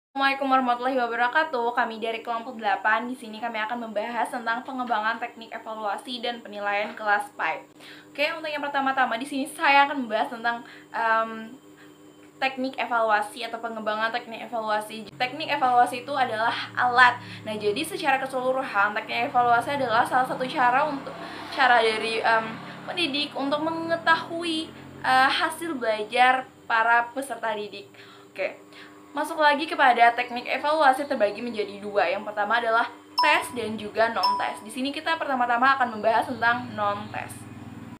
Assalamualaikum warahmatullahi wabarakatuh. Kami dari kelompok 8. Di sini kami akan membahas tentang pengembangan teknik evaluasi dan penilaian kelas PAI. Oke, untuk yang pertama-tama di sini saya akan membahas tentang teknik evaluasi atau pengembangan teknik evaluasi. Teknik evaluasi itu adalah alat. Nah, jadi secara keseluruhan teknik evaluasi adalah salah satu cara dari pendidik untuk mengetahui hasil belajar para peserta didik. Oke. Masuk lagi kepada teknik evaluasi terbagi menjadi dua. Yang pertama adalah tes dan juga non-tes. Di sini kita pertama-tama akan membahas tentang non-tes.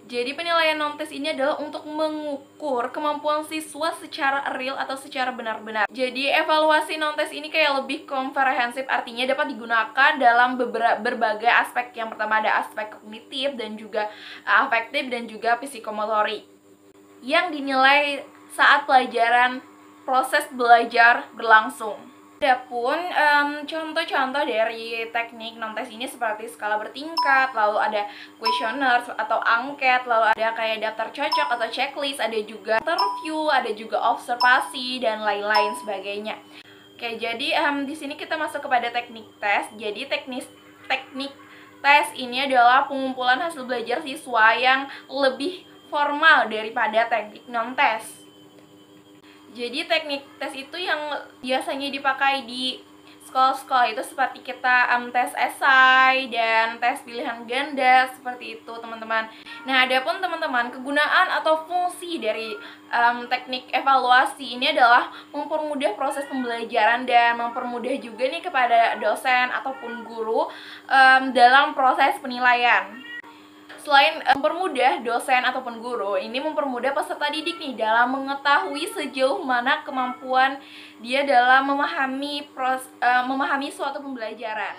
Jadi penilaian non-tes ini adalah untuk mengukur kemampuan siswa secara real atau secara benar-benar. Jadi evaluasi non-tes ini kayak lebih komprehensif, artinya dapat digunakan dalam berbagai aspek. Yang pertama ada aspek kognitif dan juga afektif dan juga psikomotorik yang dinilai saat pelajaran proses belajar berlangsung. Adapun contoh-contoh dari teknik non-tes ini seperti skala bertingkat, lalu ada kuesioner atau angket, lalu ada kayak daftar cocok atau checklist, ada juga interview, ada juga observasi dan lain-lain sebagainya. Oke, jadi di sini kita masuk kepada teknik tes. Jadi teknik tes ini adalah pengumpulan hasil belajar siswa yang lebih formal daripada teknik non-tes. Jadi teknik tes itu yang biasanya dipakai di sekolah-sekolah itu seperti kita tes esai dan tes pilihan ganda, seperti itu teman-teman. Nah, adapun teman-teman, kegunaan atau fungsi dari teknik evaluasi ini adalah mempermudah proses pembelajaran dan mempermudah juga nih kepada dosen ataupun guru dalam proses penilaian. Selain mempermudah dosen ataupun guru, ini mempermudah peserta didik nih dalam mengetahui sejauh mana kemampuan dia dalam memahami suatu pembelajaran.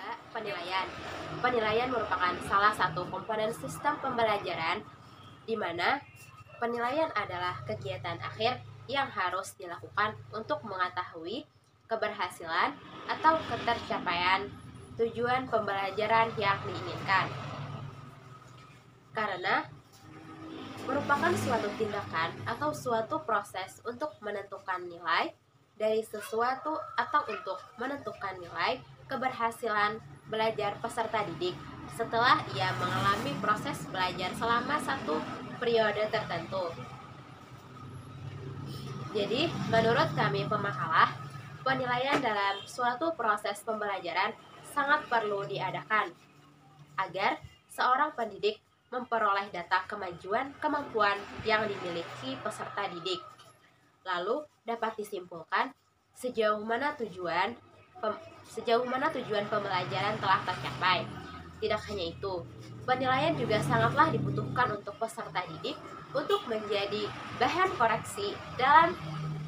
Penilaian merupakan salah satu komponen sistem pembelajaran di mana penilaian adalah kegiatan akhir yang harus dilakukan untuk mengetahui keberhasilan atau ketercapaian tujuan pembelajaran yang diinginkan. Karena merupakan suatu tindakan atau suatu proses untuk menentukan nilai dari sesuatu atau untuk menentukan nilai keberhasilan belajar peserta didik setelah ia mengalami proses belajar selama satu periode tertentu. Jadi, menurut kami pemakalah, penilaian dalam suatu proses pembelajaran sangat perlu diadakan agar seorang pendidik memperoleh data kemampuan yang dimiliki peserta didik. Lalu dapat disimpulkan sejauh mana tujuan pembelajaran telah tercapai. Tidak hanya itu, penilaian juga sangatlah dibutuhkan untuk peserta didik untuk menjadi bahan koreksi dalam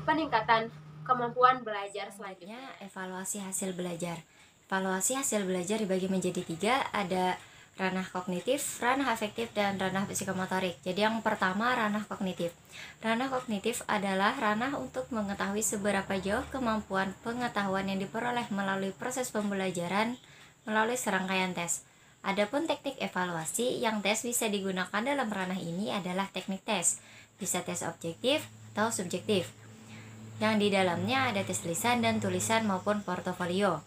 peningkatan kemampuan belajar selanjutnya. Evaluasi hasil belajar. Evaluasi hasil belajar dibagi menjadi 3, ada ranah kognitif, ranah afektif, dan ranah psikomotorik. Jadi yang pertama ranah kognitif. Ranah kognitif adalah ranah untuk mengetahui seberapa jauh kemampuan pengetahuan yang diperoleh melalui proses pembelajaran melalui serangkaian tes. Adapun teknik evaluasi yang tes bisa digunakan dalam ranah ini adalah teknik tes. Bisa tes objektif atau subjektif. Yang di dalamnya ada tes lisan dan tulisan maupun portofolio.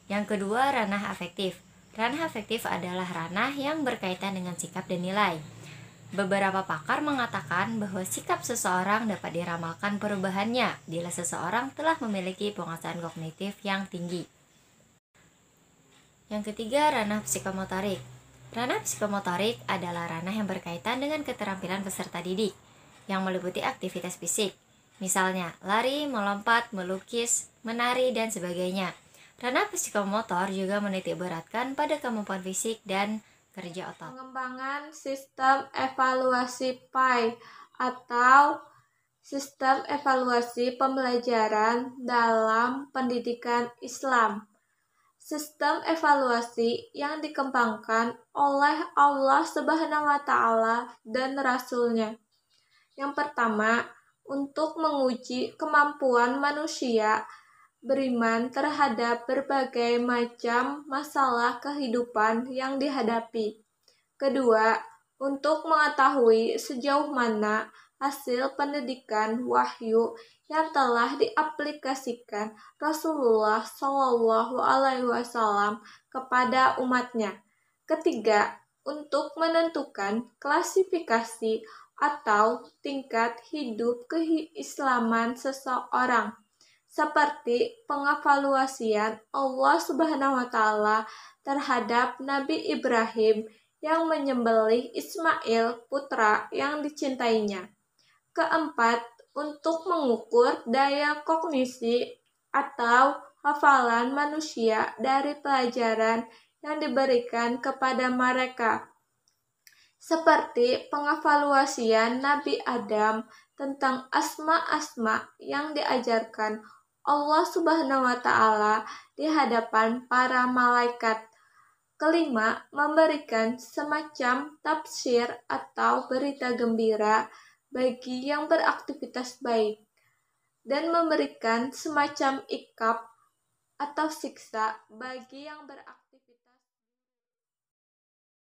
Yang kedua ranah afektif. Ranah afektif adalah ranah yang berkaitan dengan sikap dan nilai. Beberapa pakar mengatakan bahwa sikap seseorang dapat diramalkan perubahannya bila seseorang telah memiliki penguasaan kognitif yang tinggi. Yang ketiga, ranah psikomotorik. Ranah psikomotorik adalah ranah yang berkaitan dengan keterampilan peserta didik yang meliputi aktivitas fisik, misalnya lari, melompat, melukis, menari, dan sebagainya. Ranah psikomotor juga menitik beratkan pada kemampuan fisik dan kerja otot. Pengembangan sistem evaluasi PAI atau sistem evaluasi pembelajaran dalam pendidikan Islam. Sistem evaluasi yang dikembangkan oleh Allah Subhanahu wa Ta'ala dan Rasul-Nya. Yang pertama, untuk menguji kemampuan manusia beriman terhadap berbagai macam masalah kehidupan yang dihadapi. Kedua, untuk mengetahui sejauh mana hasil pendidikan wahyu yang telah diaplikasikan Rasulullah Shallallahu Alaihi Wasallam kepada umatnya. Ketiga, untuk menentukan klasifikasi atau tingkat hidup keislaman seseorang, seperti pengevaluasian Allah Subhanahu wa taala terhadap Nabi Ibrahim yang menyembelih Ismail putra yang dicintainya. Keempat, untuk mengukur daya kognisi atau hafalan manusia dari pelajaran yang diberikan kepada mereka, seperti pengevaluasian Nabi Adam tentang asma-asma yang diajarkan Allah Subhanahu wa taala di hadapan para malaikat. Kelima, memberikan semacam tafsir atau berita gembira bagi yang beraktivitas baik, dan memberikan semacam ikab atau siksa bagi yang beraktivitas